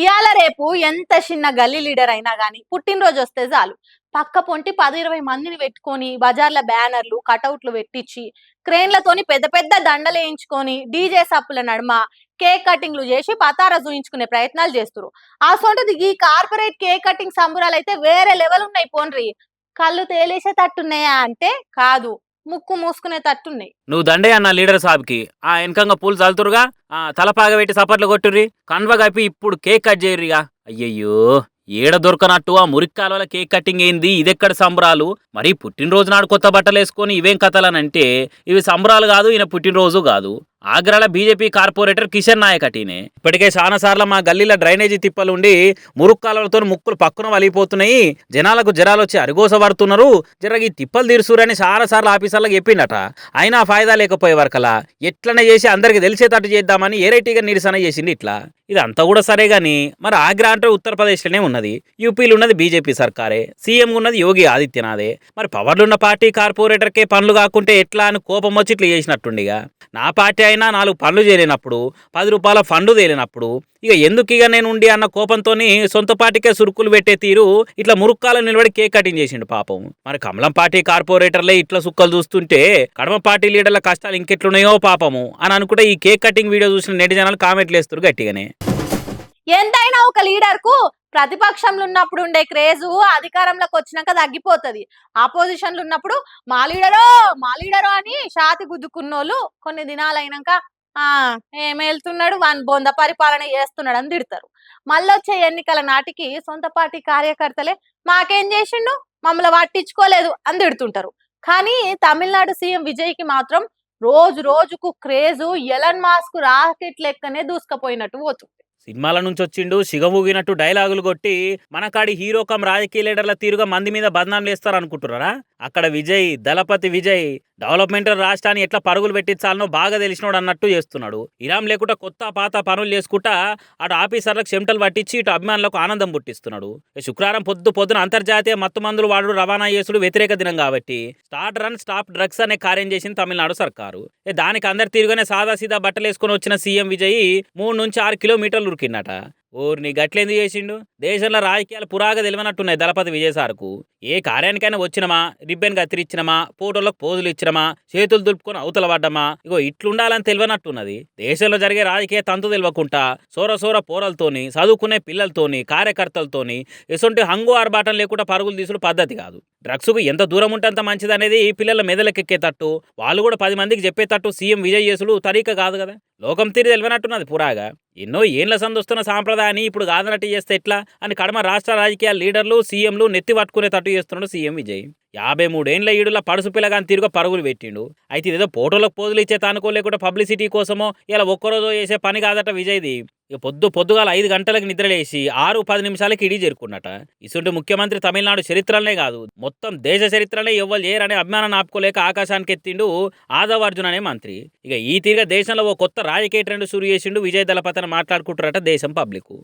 ఇయాల రేపు ఎంత చిన్న గల్లీ లీడర్ అయినా గానీ పుట్టినరోజు వస్తే చాలు పక్క పొంటి 10-20 మందిని పెట్టుకొని బజార్ల బ్యానర్లు కటౌట్లు పెట్టించి క్రేన్లతోని పెద్ద పెద్ద దండలు వేయించుకొని డీజే సప్పుల నడుమ కేక్ కటింగ్లు చేసి పతారా చూయించుకునే ప్రయత్నాలు చేస్తున్నారు. ఆ సొంటది ఈ కార్పొరేట్ కేక్ కటింగ్ సంబురాలు అయితే వేరే లెవెల్ ఉన్నాయి. పోన్రి కళ్ళు తేలేసేటట్టున్నాయా అంటే కాదు, ముక్కు మూసుకునే తట్టున్నాయి. నువ్వు దండే అన్న లీడర్ సాబ్కి ఆ వెనకంగా పూలు చల్లుతురుగా తలపాగ పెట్టి సపట్లు కొట్టుర్రి కన్వ కప్పి ఇప్పుడు కేక్ కట్ చేయర్రిగా. అయ్యయ్యో ఏడ దొరకనట్టు ఆ మురిక్కాల కేక్ కటింగ్ ఏంది, ఇదెక్కడ సంబరాలు? మరి పుట్టినరోజు నాడు కొత్త బట్టలు వేసుకొని ఇవేం కథలనంటే ఇవి సంబరాలు కాదు, ఈయన పుట్టినరోజు కాదు. ఆగ్రాల బీజేపీ కార్పొరేటర్ కిషన్ నాయక్ అటీనే ఇప్పటికే చాలా సార్లు మా గల్లీల డ్రైనేజీ తిప్పలుండి మురుక్కాలతో ముక్కులు పక్కన వలిగిపోతున్నాయి, జనాలకు జరాలు వచ్చి అరిగోస పడుతున్నారు, జరగి తిప్పలు తీరుసురని చాలా సార్లు ఆఫీసర్లకు చెప్పిండట. అయినా ఫాయిదా లేకపోయే వరకలా ఎట్లనే చేసి అందరికి తెలిసేటట్టు చేద్దామని ఏరైటీగా నిరసన చేసింది. ఇట్లా ఇదంతా కూడా సరే గాని మరి ఆగ్రా అంటే ఉత్తరప్రదేశ్లోనే ఉన్నది, యూపీలో ఉన్నది బీజేపీ సర్కారే, సీఎం ఉన్నది యోగి ఆదిత్యనాథే. మరి పవర్లున్న పార్టీ కార్పొరేటర్కే పనులు కాకుంటే ఎట్లా అని కోపం వచ్చి ఇట్లా చేసినట్టుండిగా. నా పార్టీ అయినా 4 పనులు చేయలేనప్పుడు 10 రూపాయల ఫండు తేలినప్పుడు ఇక ఎందుకు ఇక నేను ఉండి అన్న కోపంతో సొంత పార్టీకే సురుకులు పెట్టే తీరు ఇట్లా మురుక్కాలు నిలబడి కేక్ కటింగ్ చేసిండు పాపం. మరి కమలం పార్టీ కార్పొరేటర్లే ఇట్లా సుక్కలు చూస్తుంటే కడమ పార్టీ లీడర్ల కష్టాలు ఇంకెట్లున్నాయో పాపము అని అనుకుంటే ఈ కేక్ కటింగ్ వీడియో చూసిన నెటి జనాలు కామెంట్లు వేస్తారు గట్టిగానే. ఎంతైనా ఒక లీడర్ కు ప్రతిపక్షంలో ఉన్నప్పుడు ఉండే క్రేజు అధికారంలోకి వచ్చినాక తగ్గిపోతుంది. ఆపోజిషన్లు ఉన్నప్పుడు మా లీడరో అని షాతి గుద్దుకున్నోళ్ళు కొన్ని దినాలైనాక ఏమేళ్తున్నాడు వాని బొంద పరిపాలన చేస్తున్నాడు అని తిడతారు. మళ్ళొచ్చే ఎన్నికల నాటికి సొంత పార్టీ కార్యకర్తలే మాకేం చేసిండు, మమ్మల్ని పట్టించుకోలేదు అని తిడుతుంటారు. కానీ తమిళనాడు సీఎం విజయ్కి మాత్రం రోజు రోజుకు క్రేజు ఎలన్ మాస్క్ రాకెట్ లెక్కనే దూసుకపోయినట్టు పోతుంది. సినిమాల నుంచి వచ్చిండు సిగమూగినట్టు డైలాగులు కొట్టి మన కాడి హీరో కమ్ రాజకీయ లీడర్ల తీరుగా మంది మీద బదనాం లేస్తారు అనుకుంటున్నారా? అక్కడ విజయ్ దళపతి విజయ్ డెవలప్మెంట్ రాష్ట్రాన్ని ఎట్లా పరుగులు పెట్టించాలనో బాగా తెలిసినోడు అన్నట్టు చేస్తున్నాడు. ఇరాం లేకుండా కొత్త పాత పనులు చేసుకుంటా అటు ఆఫీసర్లకు చెమటలు పట్టించి ఇటు అభిమానులకు ఆనందం పుట్టిస్తున్నాడు. శుక్రవారం పొద్దున అంతర్జాతీయ మత్తు మందులు వాడు రవాణా చేసుడు వ్యతిరేక దినం కాబట్టి స్టార్ట్ రన్ స్టాప్ డ్రగ్స్ అనే కార్యం చేసింది తమిళనాడు సర్కారు. దానికి అందరి తీరుగానే సాదాసీదా బట్టలు వేసుకుని వచ్చిన సీఎం విజయ్ 3 నుంచి 6 కిలోమీటర్లు ఉరికిందట. ఊరిని గట్లేందుకు చేసిండు? దేశంలో రాజకీయాలు పురాగా తెలివనట్టున్నాయి దళపతి విజయసార్కు. ఏ కార్యానికైనా వచ్చినమా, రిబ్బెన్ కత్తిరిచ్చినమా, ఫోటోలకు పోజులు ఇచ్చినమా, చేతులు దులుపుకొని అవతల పడ్డమా, ఇగో ఇట్లుండాలని తెలివనట్టున్నది. దేశంలో జరిగే రాజకీయ తంతు తెలియకుండా సోర పోరలతోని, చదువుకునే పిల్లలతోని, కార్యకర్తలతోని ఎసొంటి హంగు ఆర్బాటం లేకుండా పరుగులు తీసుడు పద్ధతి కాదు. డ్రగ్స్కు ఎంత దూరం ఉంటే అంత మంచిది అనేది పిల్లల మెదలకెక్కేటట్టు, వాళ్ళు కూడా 10 మందికి చెప్పేటట్టు సీఎం విజయ్ చేసుడు తరీక కాదు కదా. లోకం తీరి తెలివనట్టున్నది పురాగా. ఎన్నో ఏండ్ల సందొస్తున్న సాంప్రదాయాన్ని ఇప్పుడు కాదనట్టు చేస్తే ఎట్లా అని కడమ రాష్ట్ర రాజకీయ లీడర్లు సీఎంలు నెత్తి పట్టుకునేటట్టు చేస్తున్నాడు సీఎం విజయ్. 53 ఏండ్ల ఈడుల పడుసు పిల్లగాని తీరుగా పరుగులు పెట్టిండు. అయితే ఇదేదో ఫోటోలకు పోజులు ఇచ్చే తానుకో లేకుండా పబ్లిసిటీ కోసమో ఇలా ఒక్కరోజు చేసే పని కాదట విజయ్ది. ఇక పొద్దుగాల 5 గంటలకు నిద్రలేసి 6-10 నిమిషాలకి ఇడీ చేరుకున్నట. ఇసుంటి ముఖ్యమంత్రి తమిళనాడు చరిత్రలనే కాదు మొత్తం దేశ చరిత్రనే ఎవ్వరు చేయరనే అభిమానాన్ని ఆపుకోలేక ఆకాశానికి ఎత్తిండు ఆదవ్ అర్జున్ అనే మంత్రి. ఇక ఈ తీరుగా దేశంలో ఓ కొత్త రాజకీయ ట్రెండ్ సురు చేసిండు విజయ్ దళపతిని మాట్లాడుకుంటారట దేశం పబ్లిక్.